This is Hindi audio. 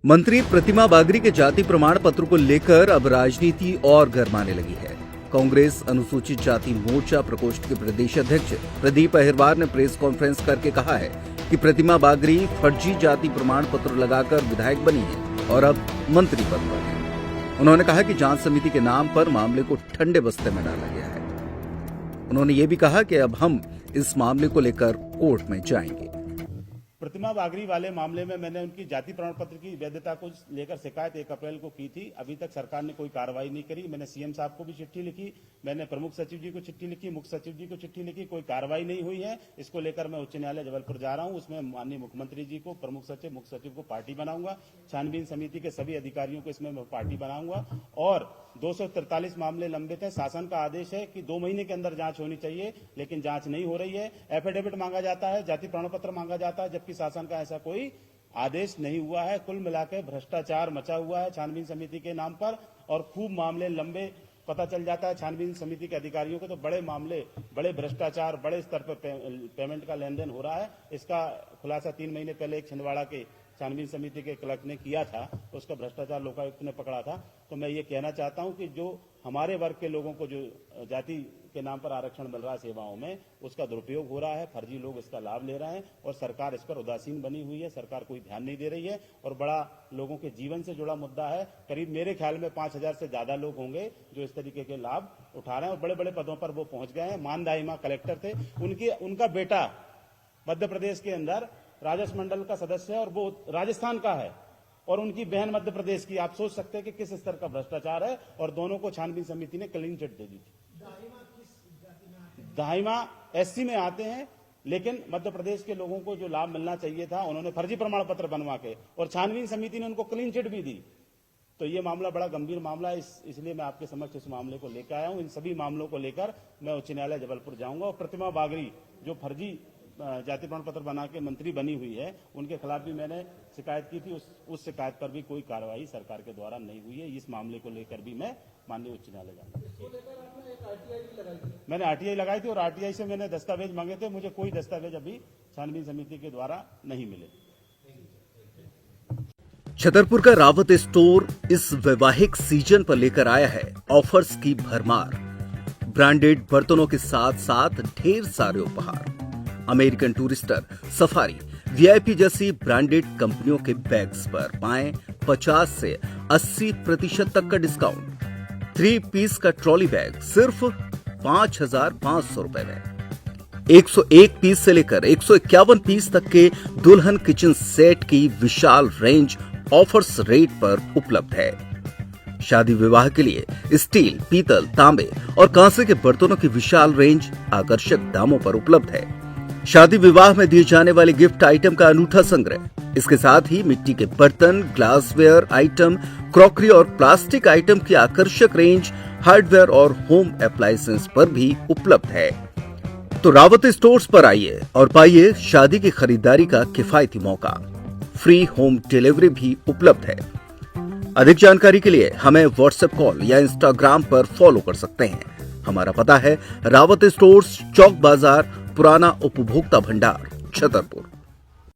मंत्री प्रतिमा बागरी के जाति प्रमाण पत्र को लेकर अब राजनीति और गरमाने लगी है। कांग्रेस अनुसूचित जाति मोर्चा प्रकोष्ठ के प्रदेश अध्यक्ष प्रदीप अहिरवार ने प्रेस कॉन्फ्रेंस करके कहा है कि प्रतिमा बागरी फर्जी जाति प्रमाण पत्र लगाकर विधायक बनी है और अब मंत्री पद पर है। उन्होंने कहा कि जांच समिति के नाम पर मामले को ठंडे बस्ते में डाला गया है। उन्होंने ये भी कहा कि अब हम इस मामले को लेकर कोर्ट में जाएंगे। प्रतिमा बागरी वाले मामले में मैंने उनकी जाति प्रमाण पत्र की वैधता को लेकर शिकायत 1 अप्रैल को की थी। अभी तक सरकार ने कोई कार्रवाई नहीं करी। मैंने सीएम साहब को भी चिट्ठी लिखी, मैंने प्रमुख सचिव जी को चिट्ठी लिखी, मुख्य सचिव जी को चिट्ठी लिखी, कोई कार्रवाई नहीं हुई है। इसको लेकर मैं उच्च न्यायालय जबलपुर जा रहा हूं। उसमें माननीय मुख्यमंत्री जी को, प्रमुख सचिव, मुख्य सचिव को पार्टी बनाऊंगा। छानबीन समिति के सभी अधिकारियों को इसमें मैं पार्टी बनाऊंगा। और 243 मामले लंबित है। शासन का आदेश है कि 2 महीने के अंदर जांच होनी चाहिए, लेकिन जांच नहीं हो रही है। एफिडेविट मांगा जाता है, जाति प्रमाण पत्र मांगा जाता है, जबकि शासन का ऐसा कोई आदेश नहीं हुआ है। कुल मिलाकर भ्रष्टाचार मचा हुआ है छानबीन समिति के नाम पर और खूब मामले लंबे पता चल जाता है छानबीन समिति के अधिकारियों को। तो बड़े मामले, बड़े भ्रष्टाचार, बड़े स्तर पर पेमेंट का लेन देन हो रहा है। इसका खुलासा 3 महीने पहले एक छिंदवाड़ा के छानबीन समिति के क्लर्क ने किया था, उसका भ्रष्टाचार लोकायुक्त ने पकड़ा था। तो मैं ये कहना चाहता हूं कि जो हमारे वर्ग के लोगों को जो जाति के नाम पर आरक्षण मिल रहा है सेवाओं में, उसका दुरुपयोग हो रहा है। फर्जी लोग इसका लाभ ले रहे हैं और सरकार इस पर उदासीन बनी हुई है। सरकार कोई ध्यान नहीं दे रही है और बड़ा लोगों के जीवन से जुड़ा मुद्दा है। करीब मेरे ख्याल में 5000 से ज्यादा लोग होंगे जो इस तरीके के लाभ उठा रहे हैं और बड़े बड़े पदों पर वो पहुंच गए हैं। मानदाइमा कलेक्टर थे, उनका बेटा मध्य प्रदेश के अंदर राजस्व मंडल का सदस्य है और वो राजस्थान का है और उनकी बहन मध्य प्रदेश की। आप सोच सकते हैं कि किस स्तर का भ्रष्टाचार है। और दोनों को छानबीन समिति ने क्लीन चिट दे दी थी। दाहिमा एससी में आते हैं, लेकिन मध्य प्रदेश के लोगों को जो लाभ मिलना चाहिए था उन्होंने फर्जी प्रमाण पत्र बनवा के, और छानबीन समिति ने उनको क्लीन चिट भी दी। तो ये मामला बड़ा गंभीर मामला है, इसलिए मैं आपके समक्ष इस मामले को लेकर आया हूं। इन सभी मामलों को लेकर मैं उच्च न्यायालय जबलपुर जाऊंगा और प्रतिमा बागरी जो फर्जी जाति प्रमाण पत्र बना के मंत्री बनी हुई है, उनके खिलाफ भी मैंने शिकायत की थी। उस शिकायत पर भी कोई कार्रवाई सरकार के द्वारा नहीं हुई है। इस मामले को लेकर भी मैं माननीय उच्च न्यायालय जाऊंगा। मैंने आरटीआई लगाई थी और आरटीआई से मैंने दस्तावेज मांगे थे। मुझे कोई दस्तावेज अभी छानबीन समिति के द्वारा नहीं मिले। छतरपुर का रावत स्टोर इस वैवाहिक सीजन पर लेकर आया है ऑफर्स की भरमार। ब्रांडेड बर्तनों के साथ साथ ढेर सारे उपहार। अमेरिकन टूरिस्टर, सफारी, वीआईपी जैसी ब्रांडेड कंपनियों के बैग्स पर पाएं 50 से 80% तक का डिस्काउंट। 3 पीस का ट्रॉली बैग सिर्फ 5,500 रुपए में। 101 पीस से लेकर 151 पीस तक के दुल्हन किचन सेट की विशाल रेंज ऑफर्स रेट पर उपलब्ध है। शादी विवाह के लिए स्टील, पीतल, तांबे और कांसे के बर्तनों की विशाल रेंज आकर्षक दामों पर उपलब्ध है। शादी विवाह में दिए जाने वाले गिफ्ट आइटम का अनूठा संग्रह, इसके साथ ही मिट्टी के बर्तन, ग्लासवेयर आइटम, क्रॉकरी और प्लास्टिक आइटम की आकर्षक रेंज हार्डवेयर और होम अप्लायंसेस पर भी उपलब्ध है। तो रावत स्टोर्स पर आइए और पाइए शादी की खरीदारी का किफायती मौका। फ्री होम डिलीवरी भी उपलब्ध है। अधिक जानकारी के लिए हमें व्हाट्सएप कॉल या इंस्टाग्राम पर फॉलो कर सकते हैं। हमारा पता है रावत स्टोर्स, चौक बाजार, पुराना उपभोक्ता भंडार, छतरपुर।